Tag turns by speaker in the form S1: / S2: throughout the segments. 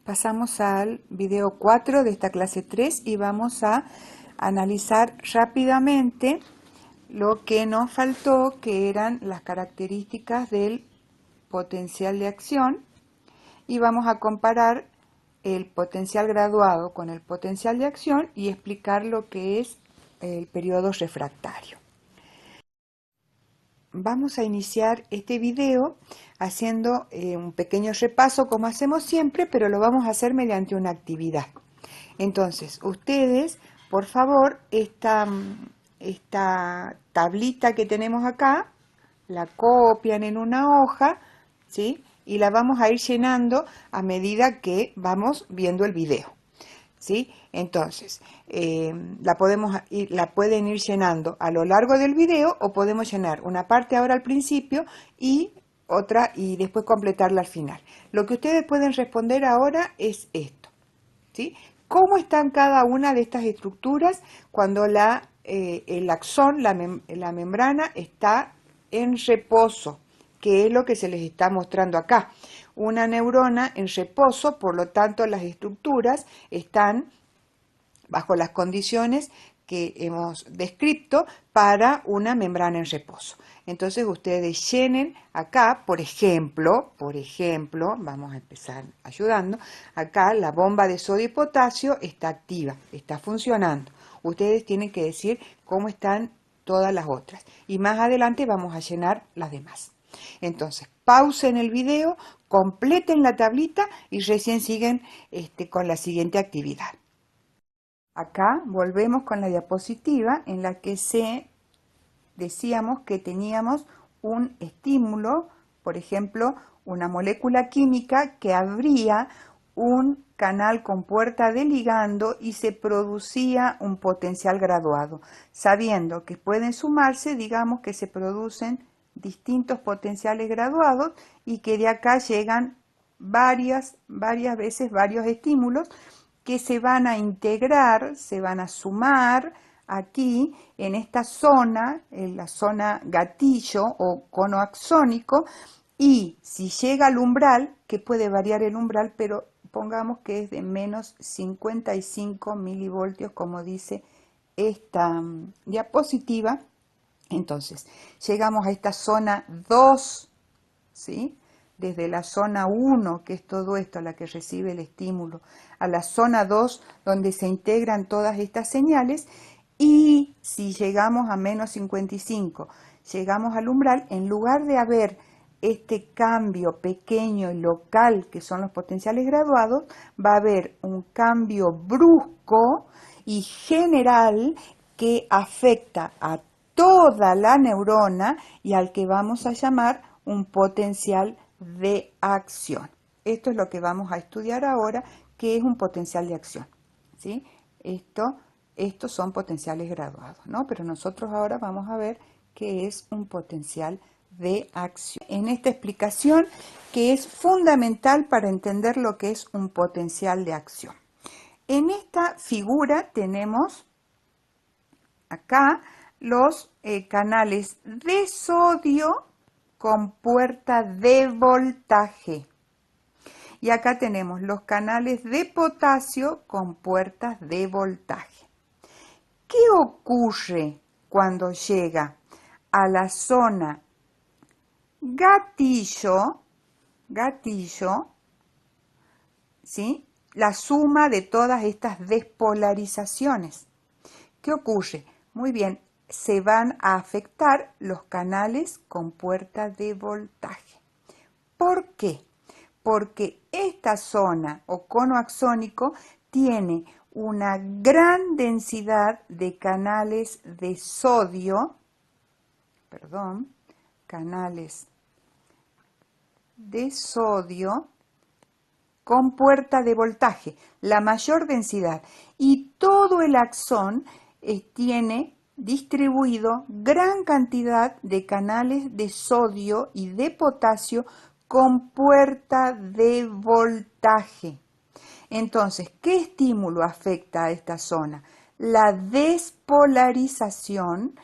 S1: Pasamos al video 4 de esta clase 3 y vamos a analizar rápidamente lo que nos faltó, que eran las características del potencial de acción, y vamos a comparar el potencial graduado con el potencial de acción y explicar lo que es el periodo refractario. Vamos a iniciar este video haciendo un pequeño repaso como hacemos siempre, pero lo vamos a hacer mediante una actividad. Entonces, ustedes, por favor, esta tablita que tenemos acá, la copian en una hoja, ¿sí? Y la vamos a ir llenando a medida que vamos viendo el video, ¿sí? Entonces, la pueden ir llenando a lo largo del video, o podemos llenar una parte ahora al principio y otra y después completarla al final. Lo que ustedes pueden responder ahora es esto, ¿sí? ¿Cómo están cada una de estas estructuras cuando el axón, la membrana, está en reposo? Que es lo que se les está mostrando acá. Una neurona en reposo, por lo tanto las estructuras están bajo las condiciones que hemos descrito para una membrana en reposo. Entonces ustedes llenen acá, por ejemplo, vamos a empezar ayudando, acá la bomba de sodio y potasio está activa, está funcionando. Ustedes tienen que decir cómo están todas las otras y más adelante vamos a llenar las demás. Entonces, pausen el video, completen la tablita y recién siguen con la siguiente actividad. Acá volvemos con la diapositiva en la que decíamos que teníamos un estímulo, por ejemplo, una molécula química que abría un canal con puerta de ligando y se producía un potencial graduado. Sabiendo que pueden sumarse, digamos que se producen distintos potenciales graduados y que de acá llegan varias veces varios estímulos que se van a integrar, se van a sumar aquí en esta zona, en la zona gatillo o cono axónico, y si llega al umbral, que puede variar el umbral, pero pongamos que es de menos 55 milivoltios, como dice esta diapositiva. Entonces, llegamos a esta zona 2, ¿sí? Desde la zona 1, que es todo esto, la que recibe el estímulo, a la zona 2, donde se integran todas estas señales, y si llegamos a menos 55, llegamos al umbral, en lugar de haber este cambio pequeño y local, que son los potenciales graduados, va a haber un cambio brusco y general que afecta a toda la neurona y al que vamos a llamar un potencial de acción. Esto es lo que vamos a estudiar ahora, que es un potencial de acción, ¿sí? Estos son potenciales graduados, ¿no? Pero nosotros ahora vamos a ver qué es un potencial de acción. En esta explicación, que es fundamental para entender lo que es un potencial de acción. En esta figura tenemos acá los canales de sodio con puerta de voltaje. Y acá tenemos los canales de potasio con puertas de voltaje. ¿Qué ocurre cuando llega a la zona gatillo, ¿sí? La suma de todas estas despolarizaciones? ¿Qué ocurre? Muy bien, se van a afectar los canales con puerta de voltaje. ¿Por qué? Porque esta zona o cono axónico tiene una gran densidad de canales de sodio, canales de sodio con puerta de voltaje, la mayor densidad, y todo el axón tiene distribuido gran cantidad de canales de sodio y de potasio con puerta de voltaje. Entonces, ¿qué estímulo afecta a esta zona? La despolarización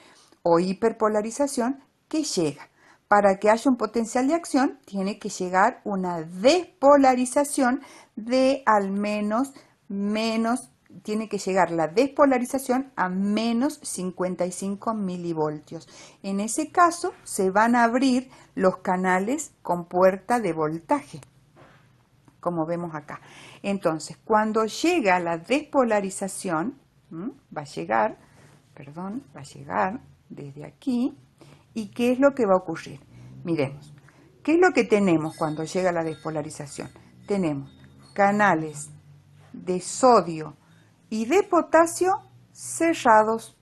S1: o hiperpolarización que llega. para que haya un potencial de acción, tiene que llegar una despolarización de al menos tiene que llegar la despolarización a menos 55 milivoltios. En ese caso, se van a abrir los canales con puerta de voltaje, como vemos acá. Entonces, cuando llega la despolarización, va a llegar desde aquí. ¿Y qué es lo que va a ocurrir? Miremos, ¿qué es lo que tenemos cuando llega la despolarización? Tenemos canales de sodio y de potasio cerrados,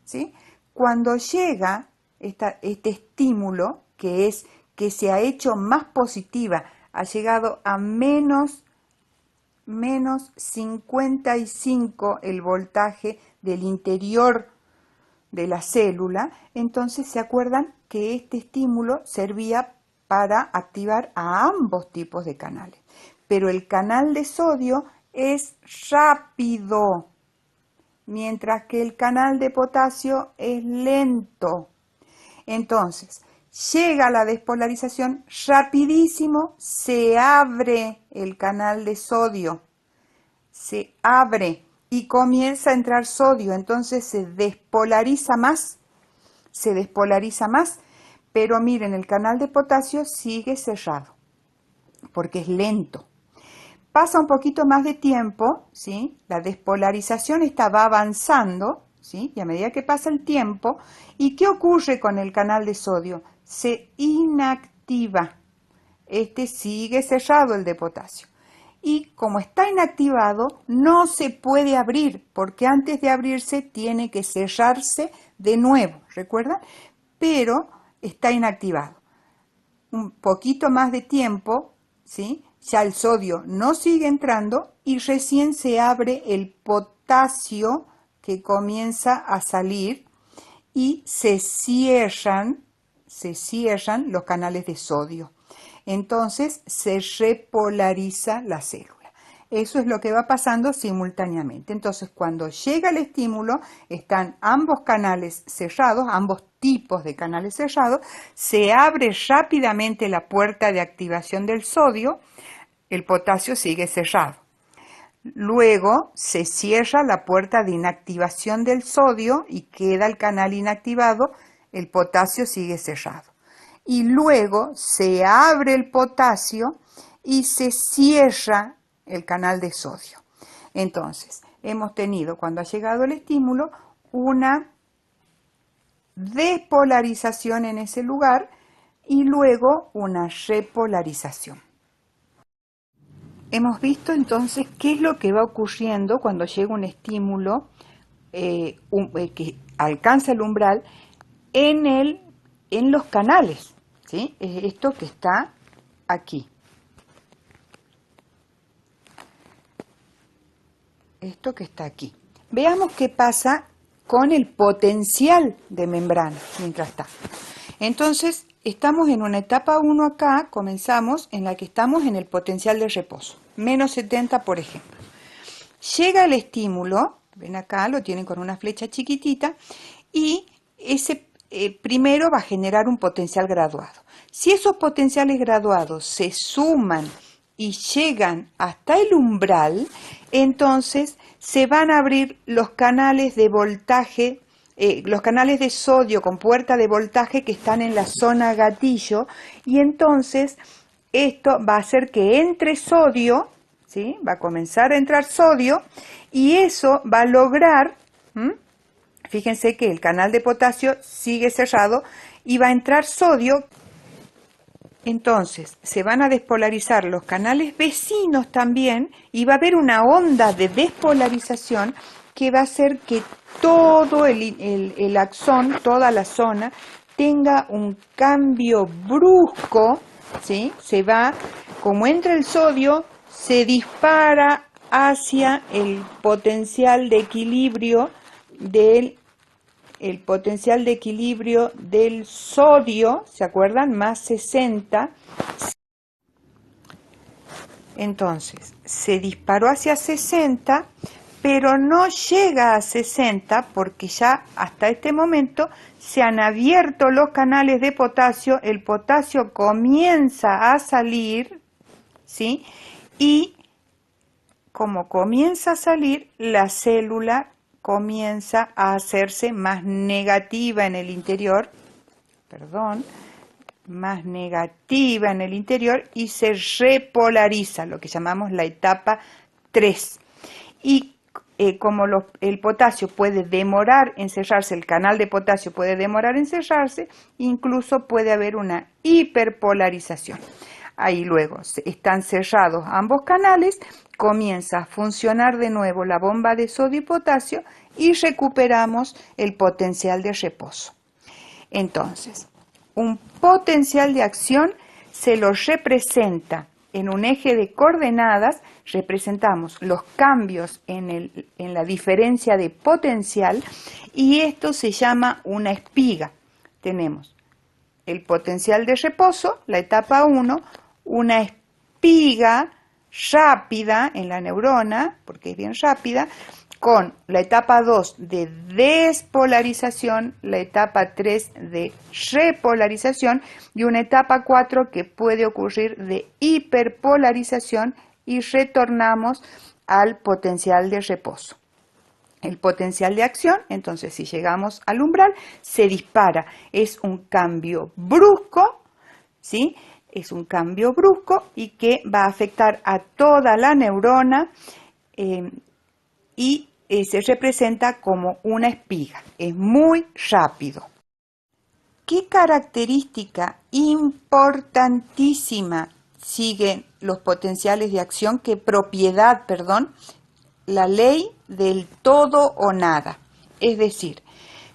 S1: ¿sí? Cuando llega este estímulo, que se ha hecho más positiva, ha llegado a menos 55 el voltaje del interior de la célula, entonces se acuerdan que este estímulo servía para activar a ambos tipos de canales. Pero el canal de sodio es rápido, mientras que el canal de potasio es lento. Entonces, llega la despolarización, rapidísimo se abre el canal de sodio, se abre y comienza a entrar sodio, entonces se despolariza más, pero miren, el canal de potasio sigue cerrado, porque es lento. Pasa un poquito más de tiempo, ¿sí? La despolarización va avanzando, ¿sí? Y a medida que pasa el tiempo, ¿y qué ocurre con el canal de sodio? Se inactiva. Este sigue cerrado, el de potasio. Y como está inactivado, no se puede abrir, porque antes de abrirse tiene que cerrarse de nuevo, ¿recuerdan? Pero está inactivado. Un poquito más de tiempo, ¿sí? Ya el sodio no sigue entrando y recién se abre el potasio que comienza a salir y se cierran los canales de sodio. Entonces se repolariza la célula. Eso es lo que va pasando simultáneamente. Entonces, cuando llega el estímulo, están ambos canales cerrados, ambos tipos de canales cerrados, se abre rápidamente la puerta de activación del sodio, el potasio sigue cerrado. Luego se cierra la puerta de inactivación del sodio y queda el canal inactivado, el potasio sigue cerrado. Y luego se abre el potasio y se cierra el canal de sodio. Entonces, hemos tenido, cuando ha llegado el estímulo, una despolarización en ese lugar y luego una repolarización. Hemos visto entonces qué es lo que va ocurriendo cuando llega un estímulo que alcanza el umbral en los canales, ¿sí? Es esto que está aquí. Esto que está aquí. Veamos qué pasa con el potencial de membrana mientras está. Entonces, estamos en una etapa 1 acá, comenzamos en la que estamos en el potencial de reposo, menos 70 por ejemplo. Llega el estímulo, ven acá, lo tienen con una flecha chiquitita, y ese primero va a generar un potencial graduado. Si esos potenciales graduados se suman y llegan hasta el umbral, entonces se van a abrir los canales de voltaje, los canales de sodio con puerta de voltaje que están en la zona gatillo, y entonces esto va a hacer que entre sodio, ¿sí? Va a comenzar a entrar sodio, y eso va a lograr, fíjense que el canal de potasio sigue cerrado y va a entrar sodio. Entonces se van a despolarizar los canales vecinos también y va a haber una onda de despolarización que va a hacer que todo el axón, toda la zona, tenga un cambio brusco, ¿sí? Se va, como entra el sodio, se dispara hacia el potencial de equilibrio del sodio, ¿se acuerdan? Más 60. Entonces, se disparó hacia 60, pero no llega a 60 porque ya hasta este momento se han abierto los canales de potasio, el potasio comienza a salir, ¿sí? Y como comienza a salir, la célula comienza a hacerse más negativa en el interior, más negativa en el interior y se repolariza, lo que llamamos la etapa 3. Y como el potasio puede demorar en cerrarse, el canal de potasio puede demorar en cerrarse, incluso puede haber una hiperpolarización. Ahí luego están cerrados ambos canales, comienza a funcionar de nuevo la bomba de sodio y potasio y recuperamos el potencial de reposo. Entonces, un potencial de acción se lo representa en un eje de coordenadas, representamos los cambios en la diferencia de potencial y esto se llama una espiga. Tenemos el potencial de reposo, la etapa 1, una espiga rápida en la neurona, porque es bien rápida, con la etapa 2 de despolarización, la etapa 3 de repolarización y una etapa 4 que puede ocurrir de hiperpolarización y retornamos al potencial de reposo. El potencial de acción, entonces si llegamos al umbral, se dispara. Es un cambio brusco, ¿sí? Es un cambio brusco y que va a afectar a toda la neurona y se representa como una espiga. Es muy rápido. ¿Qué característica importantísima siguen los potenciales de acción? ¿Qué propiedad, perdón? La ley del todo o nada. Es decir,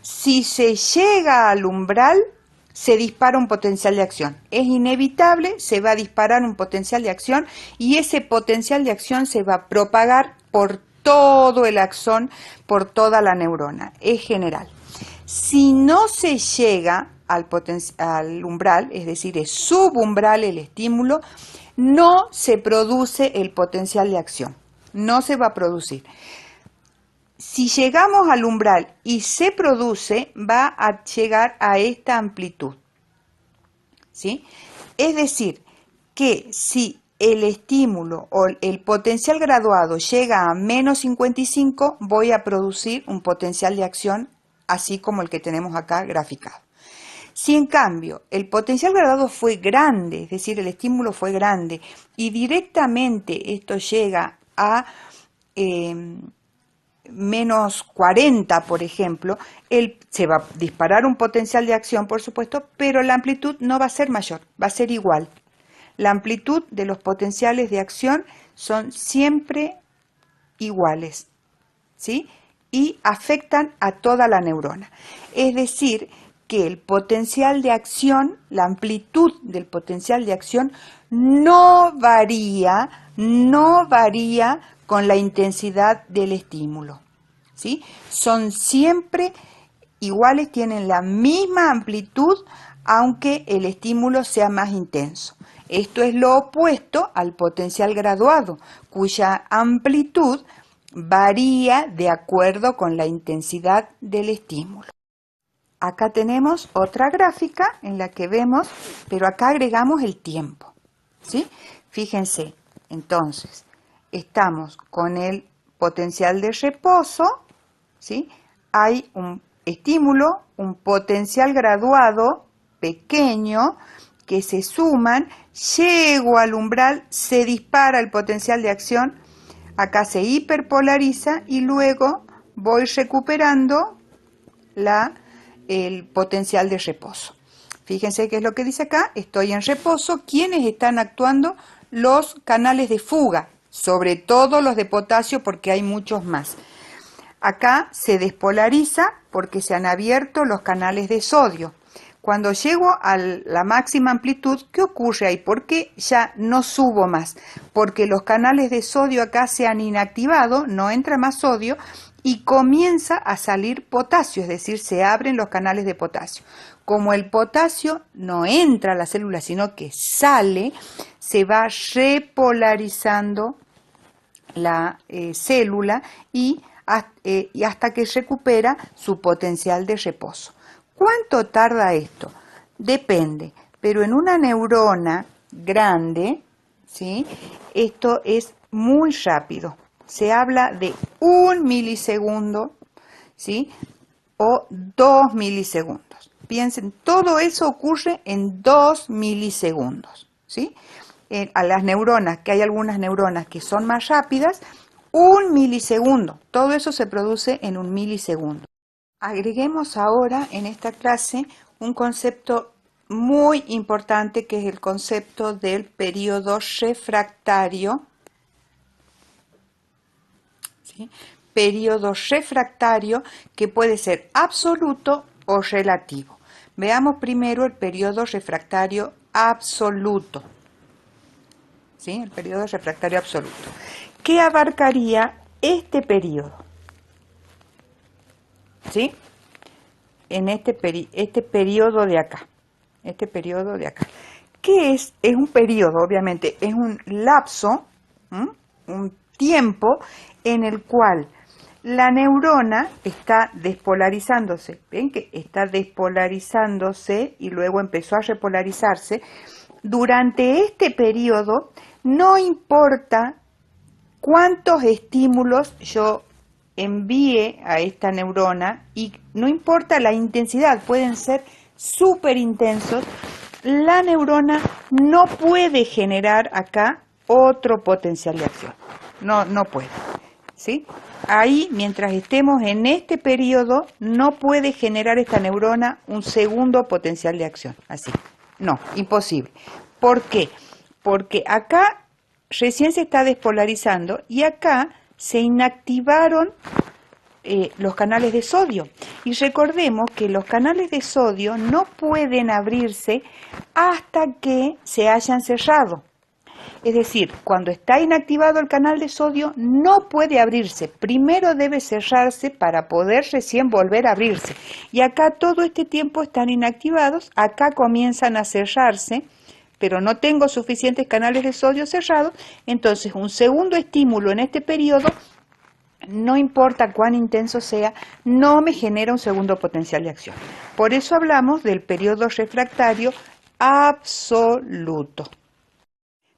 S1: si se llega al umbral, se dispara un potencial de acción. Es inevitable, se va a disparar un potencial de acción y ese potencial de acción se va a propagar por todo el axón, por toda la neurona. Es general. Si no se llega al umbral, es decir, es subumbral el estímulo, no se produce el potencial de acción. No se va a producir. Si llegamos al umbral y se produce, va a llegar a esta amplitud, ¿sí? Es decir, que si el estímulo o el potencial graduado llega a menos 55, voy a producir un potencial de acción así como el que tenemos acá graficado. Si en cambio el potencial graduado fue grande, es decir, el estímulo fue grande y directamente esto llega a menos 40, por ejemplo, se va a disparar un potencial de acción, por supuesto, pero la amplitud no va a ser mayor, va a ser igual. La amplitud de los potenciales de acción son siempre iguales, ¿sí? Y afectan a toda la neurona. Es decir, que el potencial de acción, la amplitud del potencial de acción no varía con la intensidad del estímulo, ¿sí? Son siempre iguales, tienen la misma amplitud, aunque el estímulo sea más intenso. Esto es lo opuesto al potencial graduado, cuya amplitud varía de acuerdo con la intensidad del estímulo. Acá tenemos otra gráfica en la que vemos, pero acá agregamos el tiempo, ¿sí? Fíjense, entonces, estamos con el potencial de reposo, ¿sí? Hay un estímulo, un potencial graduado pequeño que se suman, llego al umbral, se dispara el potencial de acción, acá se hiperpolariza y luego voy recuperando el potencial de reposo. Fíjense qué es lo que dice acá, estoy en reposo. ¿Quiénes están actuando? Los canales de fuga, sobre todo los de potasio porque hay muchos más. Acá se despolariza porque se han abierto los canales de sodio. Cuando llego a la máxima amplitud, ¿qué ocurre ahí? ¿Por qué ya no subo más? Porque los canales de sodio acá se han inactivado, no entra más sodio y comienza a salir potasio, es decir, se abren los canales de potasio. Como el potasio no entra a la célula, sino que sale, se va repolarizando la célula y hasta que recupera su potencial de reposo. ¿Cuánto tarda esto? Depende, pero en una neurona grande, ¿sí?, esto es muy rápido. Se habla de 1 milisegundo, ¿sí?, o 2 milisegundos. Piensen, todo eso ocurre en 2 milisegundos, ¿sí? A las neuronas, que hay algunas neuronas que son más rápidas, 1 milisegundo. Todo eso se produce en 1 milisegundo. Agreguemos ahora en esta clase un concepto muy importante, que es el concepto del periodo refractario, ¿sí? Periodo refractario que puede ser absoluto o relativo. Veamos primero el periodo refractario absoluto, ¿sí? El periodo refractario absoluto. ¿Qué abarcaría este periodo? ¿Sí? En este periodo de acá. Este periodo de acá. ¿Qué es? Es un periodo, obviamente, es un lapso, un tiempo en el cual la neurona está despolarizándose. ¿Ven que está despolarizándose y luego empezó a repolarizarse? Durante este periodo, no importa cuántos estímulos yo envíe a esta neurona y no importa la intensidad, pueden ser súper intensos, la neurona no puede generar acá otro potencial de acción. No puede, ¿sí? Ahí, mientras estemos en este periodo, no puede generar esta neurona un segundo potencial de acción. Así, no, imposible. ¿Por qué? Porque acá recién se está despolarizando y acá se inactivaron los canales de sodio. Y recordemos que los canales de sodio no pueden abrirse hasta que se hayan cerrado. Es decir, cuando está inactivado el canal de sodio no puede abrirse. Primero debe cerrarse para poder recién volver a abrirse. Y acá todo este tiempo están inactivados, acá comienzan a cerrarse, pero no tengo suficientes canales de sodio cerrados, entonces un segundo estímulo en este periodo, no importa cuán intenso sea, no me genera un segundo potencial de acción. Por eso hablamos del periodo refractario absoluto.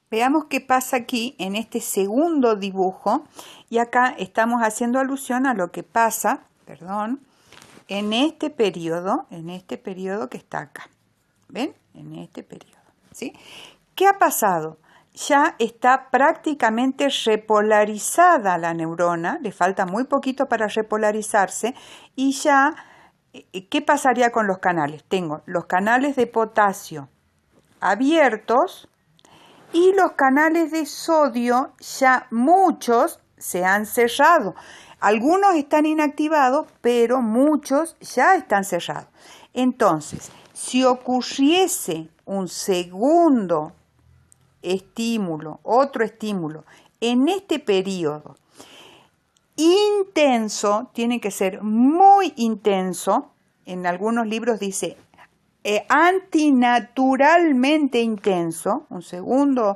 S1: Veamos qué pasa aquí en este segundo dibujo, y acá estamos haciendo alusión a lo que pasa, en este periodo que está acá. ¿Ven? En este periodo, ¿sí? ¿Qué ha pasado? Ya está prácticamente repolarizada la neurona, le falta muy poquito para repolarizarse, y ya, ¿qué pasaría con los canales? Tengo los canales de potasio abiertos y los canales de sodio, ya muchos se han cerrado. Algunos están inactivados, pero muchos ya están cerrados. Entonces, si ocurriese un segundo estímulo, otro estímulo, en este periodo intenso, tiene que ser muy intenso, en algunos libros dice antinaturalmente intenso, un segundo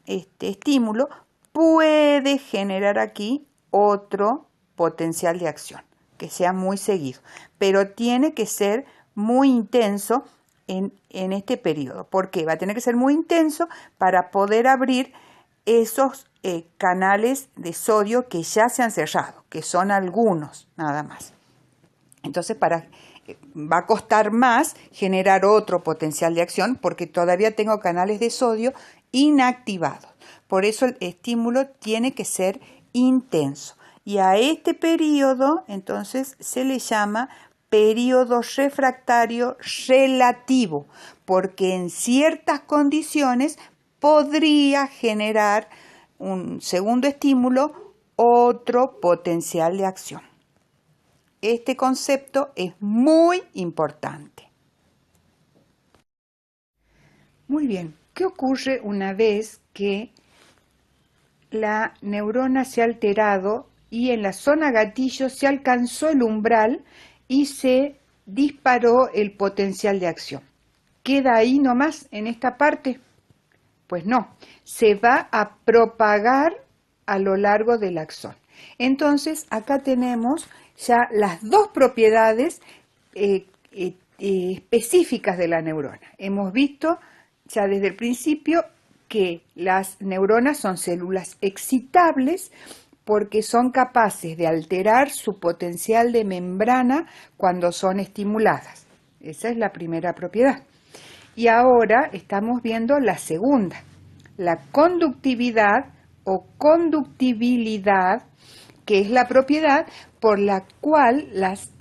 S1: estímulo, puede generar aquí otro potencial de acción, que sea muy seguido, pero tiene que ser muy intenso en este periodo. ¿Por qué? Va a tener que ser muy intenso para poder abrir esos canales de sodio que ya se han cerrado, que son algunos nada más. Entonces, va a costar más generar otro potencial de acción porque todavía tengo canales de sodio inactivados. Por eso el estímulo tiene que ser intenso. Y a este periodo, entonces, se le llama periodo refractario relativo, porque en ciertas condiciones podría generar un segundo estímulo, otro potencial de acción. Este concepto es muy importante. Muy bien, ¿qué ocurre una vez que la neurona se ha alterado y en la zona gatillo se alcanzó el umbral y se disparó el potencial de acción? ¿Queda ahí nomás en esta parte? Pues no, se va a propagar a lo largo del axón. Entonces, acá tenemos ya las dos propiedades específicas de la neurona. Hemos visto ya desde el principio que las neuronas son células excitables porque son capaces de alterar su potencial de membrana cuando son estimuladas. Esa es la primera propiedad. Y ahora estamos viendo la segunda, la conductividad o conductibilidad, que es la propiedad por la cual las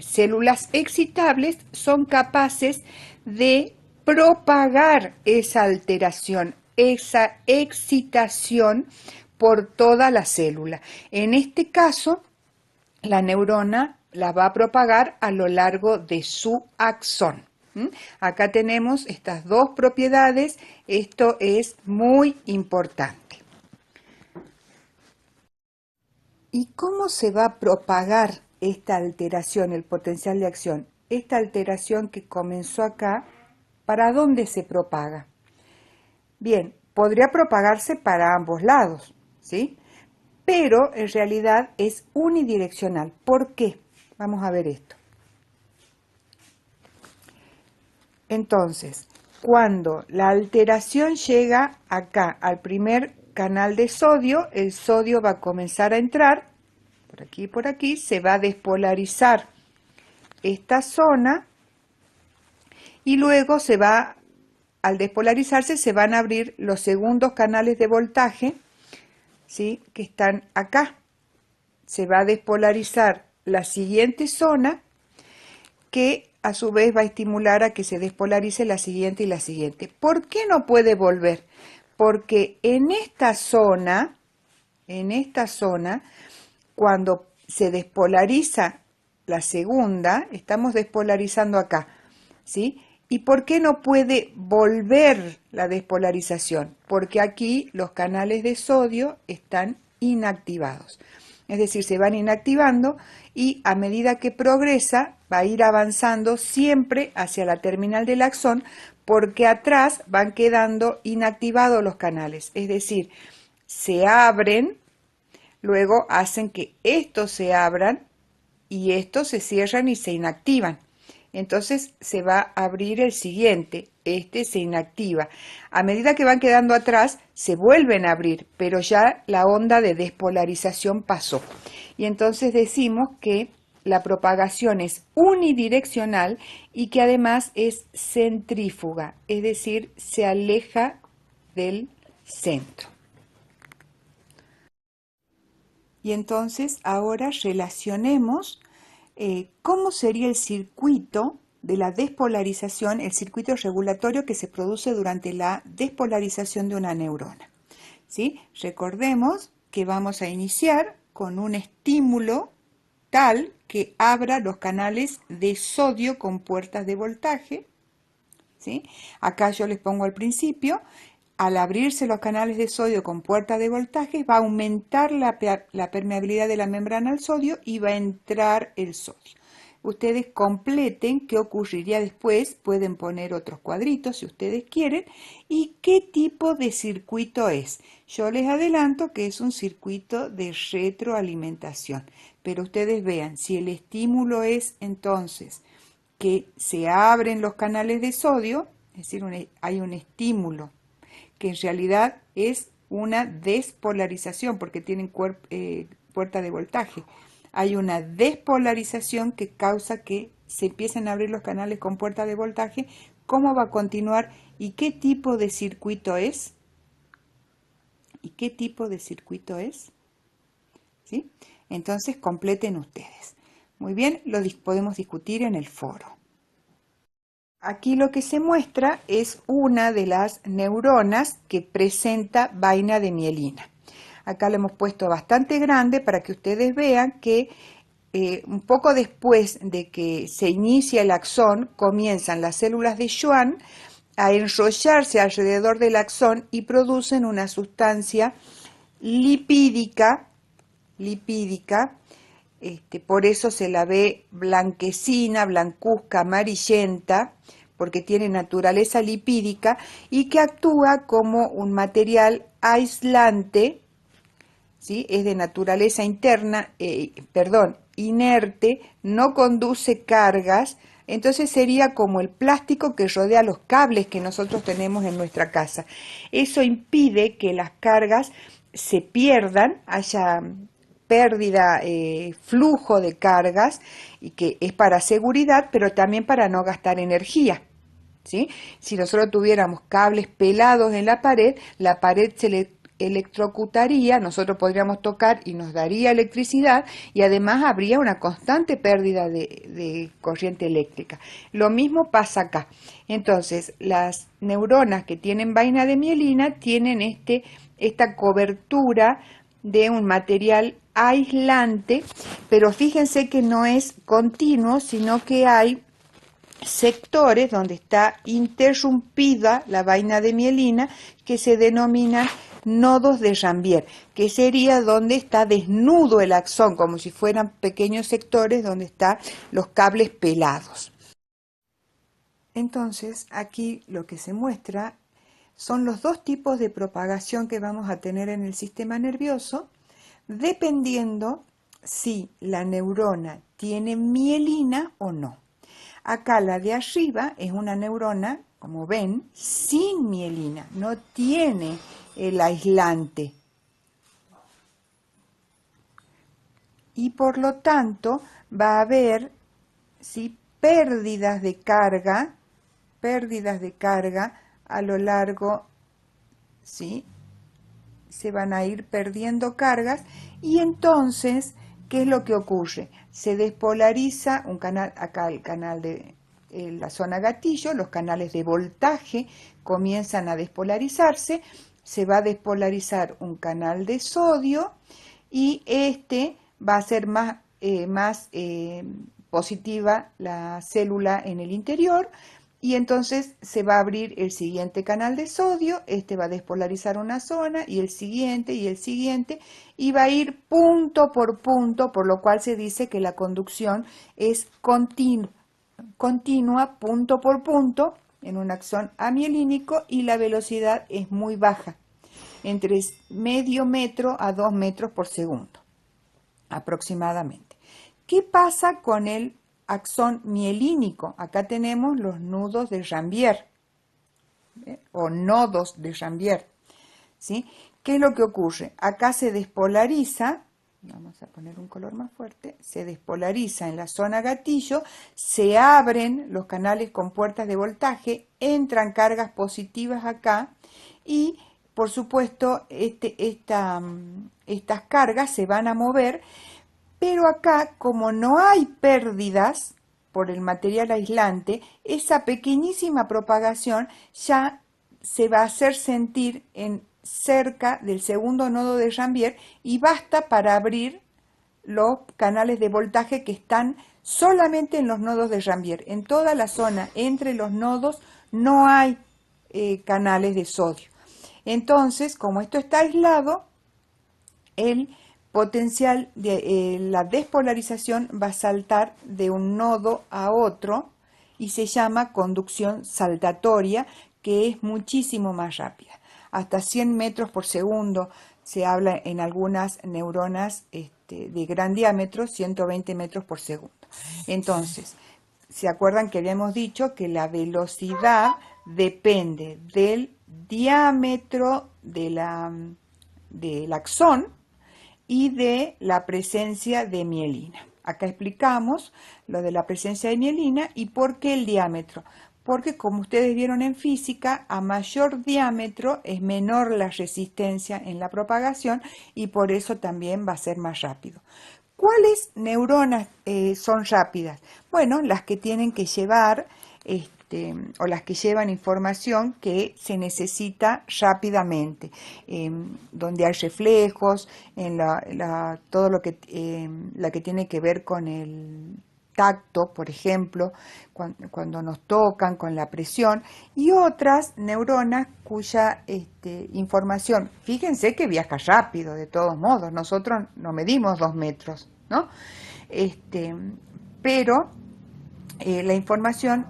S1: células excitables son capaces de propagar esa alteración, esa excitación por toda la célula. En este caso, la neurona la va a propagar a lo largo de su axón. Acá tenemos estas dos propiedades, esto es muy importante. ¿Y cómo se va a propagar esta alteración, el potencial de acción? Esta alteración que comenzó acá, ¿para dónde se propaga? Bien, podría propagarse para ambos lados, ¿sí? Pero en realidad es unidireccional. ¿Por qué? Vamos a ver esto. Entonces, cuando la alteración llega acá al primer canal de sodio, el sodio va a comenzar a entrar, por aquí, se va a despolarizar esta zona y luego al despolarizarse se van a abrir los segundos canales de voltaje, ¿sí?, que están acá. Se va a despolarizar la siguiente zona que a su vez va a estimular a que se despolarice la siguiente y la siguiente. ¿Por qué no puede volver? Porque en esta zona, cuando se despolariza la segunda, estamos despolarizando acá, ¿sí? ¿Y por qué no puede volver la despolarización? Porque aquí los canales de sodio están inactivados. Es decir, se van inactivando y a medida que progresa va a ir avanzando siempre hacia la terminal del axón porque atrás van quedando inactivados los canales. Es decir, se abren, luego hacen que estos se abran y estos se cierran y se inactivan. Entonces se va a abrir el siguiente, este se inactiva. A medida que van quedando atrás, se vuelven a abrir, pero ya la onda de despolarización pasó. Y entonces decimos que la propagación es unidireccional y que además es centrífuga, es decir, se aleja del centro. Y entonces ahora relacionemos cómo sería el circuito de la despolarización, el circuito regulatorio que se produce durante la despolarización de una neurona. ¿Sí? Recordemos que vamos a iniciar con un estímulo tal que abra los canales de sodio con puertas de voltaje. ¿Sí? Acá yo les pongo al principio. Al abrirse los canales de sodio con puerta de voltaje, va a aumentar la permeabilidad de la membrana al sodio y va a entrar el sodio. Ustedes completen qué ocurriría después, pueden poner otros cuadritos si ustedes quieren, y qué tipo de circuito es. Yo les adelanto que es un circuito de retroalimentación, pero ustedes vean, si el estímulo es entonces que se abren los canales de sodio, es decir, hay un estímulo que en realidad es una despolarización porque tienen puerta de voltaje. Hay una despolarización que causa que se empiecen a abrir los canales con puerta de voltaje. ¿Cómo va a continuar? ¿Y qué tipo de circuito es? ¿Y qué tipo de circuito es? ¿Sí? Entonces completen ustedes. Muy bien, lo podemos discutir en el foro. Aquí lo que se muestra es una de las neuronas que presenta vaina de mielina. Acá lo hemos puesto bastante grande para que ustedes vean que un poco después de que se inicia el axón, comienzan las células de Schwann a enrollarse alrededor del axón y producen una sustancia lipídica, por eso se la ve blanquecina, blancuzca, amarillenta, porque tiene naturaleza lipídica y que actúa como un material aislante ¿sí? Es de naturaleza interna, inerte, no conduce cargas, entonces sería como el plástico que rodea los cables que nosotros tenemos en nuestra casa. Eso impide que las cargas se pierdan, haya pérdida, flujo de cargas, y que es para seguridad, pero también para no gastar energía. ¿Sí? Si nosotros tuviéramos cables pelados en la pared se le electrocutaría, nosotros podríamos tocar y nos daría electricidad, y además habría una constante pérdida de corriente eléctrica. Lo mismo pasa acá. Entonces, las neuronas que tienen vaina de mielina tienen esta cobertura de un material aislante, pero fíjense que no es continuo, sino que hay sectores donde está interrumpida la vaina de mielina, que se denominan nodos de Rambier, que sería donde está desnudo el axón, como si fueran pequeños sectores donde están los cables pelados. Entonces, aquí lo que se muestra son los dos tipos de propagación que vamos a tener en el sistema nervioso, dependiendo si la neurona tiene mielina o no. Acá la de arriba es una neurona, como ven, sin mielina, no tiene el aislante. Y por lo tanto va a haber, ¿sí?, pérdidas de carga a lo largo, ¿sí?, se van a ir perdiendo cargas, y entonces, ¿qué es lo que ocurre? Se despolariza un canal, acá el canal de la zona gatillo, los canales de voltaje comienzan a despolarizarse, se va a despolarizar un canal de sodio, y va a ser más positiva la célula en el interior, y entonces se va a abrir el siguiente canal de sodio, va a despolarizar una zona, y el siguiente, y va a ir punto, por lo cual se dice que la conducción es continua, punto por punto, en un axón amielínico, y la velocidad es muy baja, entre medio metro a 2 metros por segundo, aproximadamente. ¿Qué pasa con el axón mielínico? Acá tenemos los nudos de Rambier, o nodos de Rambier, ¿sí? ¿Qué es lo que ocurre? Acá se despolariza, vamos a poner un color más fuerte, se despolariza en la zona gatillo, se abren los canales con puertas de voltaje, entran cargas positivas acá, y por supuesto estas cargas se van a mover. Pero acá, como no hay pérdidas por el material aislante, esa pequeñísima propagación ya se va a hacer sentir cerca del segundo nodo de Rambier, y basta para abrir los canales de voltaje que están solamente en los nodos de Rambier. En toda la zona entre los nodos no hay canales de sodio. Entonces, como esto está aislado, el potencial de la despolarización va a saltar de un nodo a otro, y se llama conducción saltatoria, que es muchísimo más rápida. Hasta 100 metros por segundo se habla en algunas neuronas de gran diámetro, 120 metros por segundo. Entonces, ¿se acuerdan que habíamos dicho que la velocidad depende del diámetro del axón y de la presencia de mielina? Acá explicamos lo de la presencia de mielina y por qué el diámetro. Porque, como ustedes vieron en física, a mayor diámetro es menor la resistencia en la propagación, y por eso también va a ser más rápido. ¿Cuáles neuronas son rápidas? Bueno, las que tienen que llevar o las que llevan información que se necesita rápidamente, donde hay reflejos, todo lo que la que tiene que ver con el tacto, por ejemplo, cuando nos tocan, con la presión, y otras neuronas cuya información, fíjense que viaja rápido, de todos modos, nosotros no medimos 2 metros, ¿no? Pero la información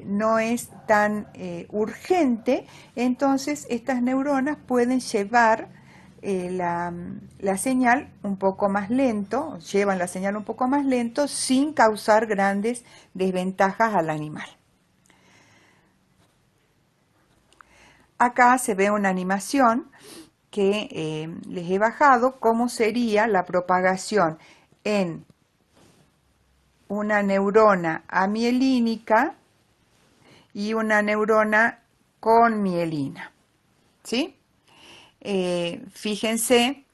S1: no es tan urgente, entonces estas neuronas pueden llevar la señal un poco más lento, llevan la señal un poco más lento sin causar grandes desventajas al animal. Acá se ve una animación que les he bajado, cómo sería la propagación en una neurona amielínica y una neurona con mielina, ¿sí? Fíjense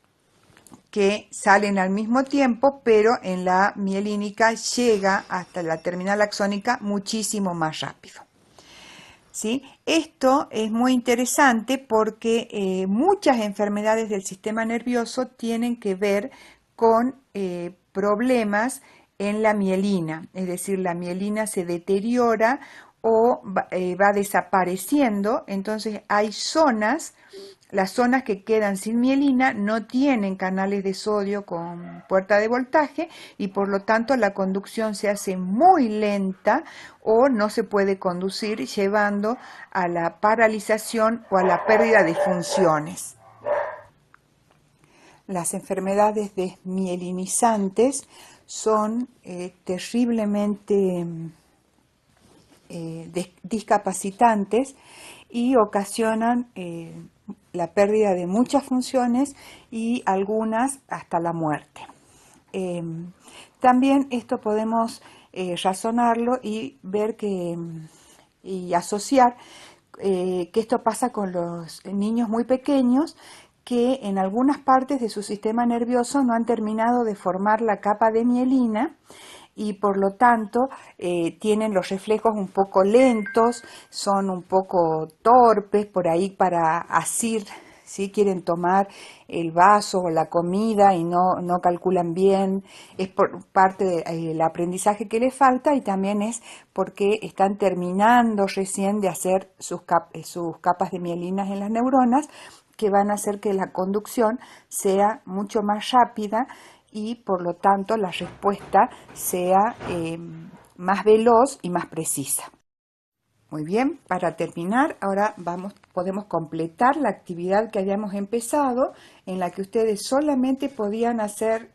S1: que salen al mismo tiempo, pero en la mielínica llega hasta la terminal axónica muchísimo más rápido, ¿sí? Esto es muy interesante porque muchas enfermedades del sistema nervioso tienen que ver con problemas en la mielina, es decir, la mielina se deteriora o va desapareciendo, entonces hay zonas. Las zonas que quedan sin mielina no tienen canales de sodio con puerta de voltaje y por lo tanto la conducción se hace muy lenta o no se puede conducir, llevando a la paralización o a la pérdida de funciones. Las enfermedades desmielinizantes son terriblemente discapacitantes y ocasionan la pérdida de muchas funciones y algunas hasta la muerte. También esto podemos razonarlo y ver y asociar que esto pasa con los niños muy pequeños que en algunas partes de su sistema nervioso no han terminado de formar la capa de mielina y por lo tanto tienen los reflejos un poco lentos, son un poco torpes por ahí para asir, ¿sí? Quieren tomar el vaso o la comida y no calculan bien, es por parte del aprendizaje que les falta y también es porque están terminando recién de hacer sus capas de mielinas en las neuronas, que van a hacer que la conducción sea mucho más rápida y por lo tanto la respuesta sea más veloz y más precisa. Muy bien, para terminar, ahora podemos completar la actividad que habíamos empezado, en la que ustedes solamente podían hacer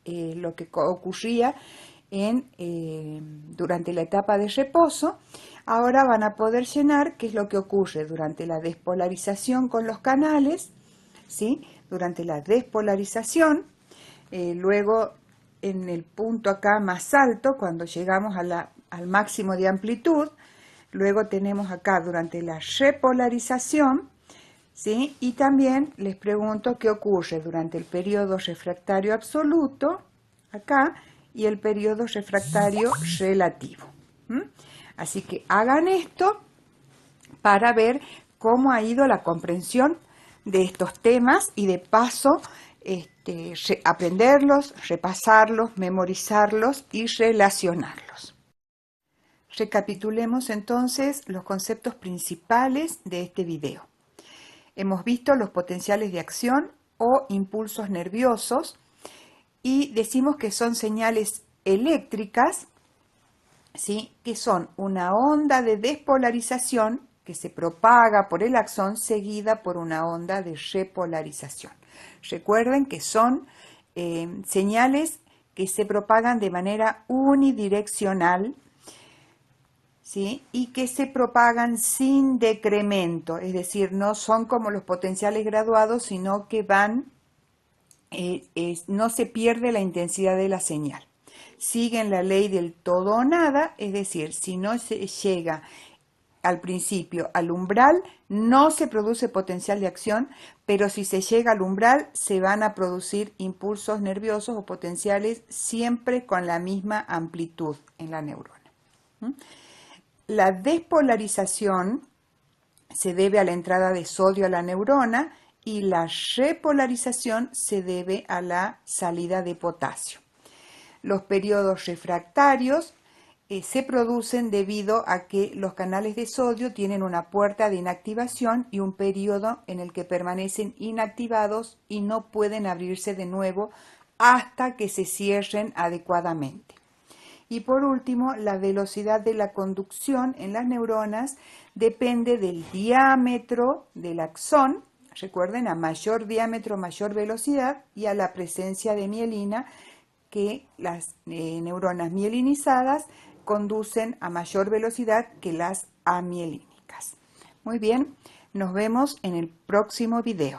S1: lo que ocurría durante la etapa de reposo. Ahora van a poder llenar qué es lo que ocurre durante la despolarización con los canales, ¿sí? Durante la despolarización, luego en el punto acá más alto, cuando llegamos al máximo de amplitud, luego tenemos acá durante la repolarización, ¿sí? Y también les pregunto qué ocurre durante el periodo refractario absoluto, acá, y el periodo refractario relativo. Así que hagan esto para ver cómo ha ido la comprensión de estos temas y de paso aprenderlos, repasarlos, memorizarlos y relacionarlos. Recapitulemos entonces los conceptos principales de este video. Hemos visto los potenciales de acción o impulsos nerviosos y decimos que son señales eléctricas, ¿sí? Que son una onda de despolarización que se propaga por el axón seguida por una onda de repolarización. Recuerden que son señales que se propagan de manera unidireccional, ¿sí? Y que se propagan sin decremento, es decir, no son como los potenciales graduados, sino que no se pierde la intensidad de la señal. Siguen la ley del todo o nada, es decir, si no se llega al principio al umbral, no se produce potencial de acción, pero si se llega al umbral, se van a producir impulsos nerviosos o potenciales siempre con la misma amplitud en la neurona. La despolarización se debe a la entrada de sodio a la neurona y la repolarización se debe a la salida de potasio. Los periodos refractarios se producen debido a que los canales de sodio tienen una puerta de inactivación y un periodo en el que permanecen inactivados y no pueden abrirse de nuevo hasta que se cierren adecuadamente. Y por último, la velocidad de la conducción en las neuronas depende del diámetro del axón, recuerden, a mayor diámetro, mayor velocidad y a la presencia de mielina, que las neuronas mielinizadas conducen a mayor velocidad que las amielínicas. Muy bien, nos vemos en el próximo video.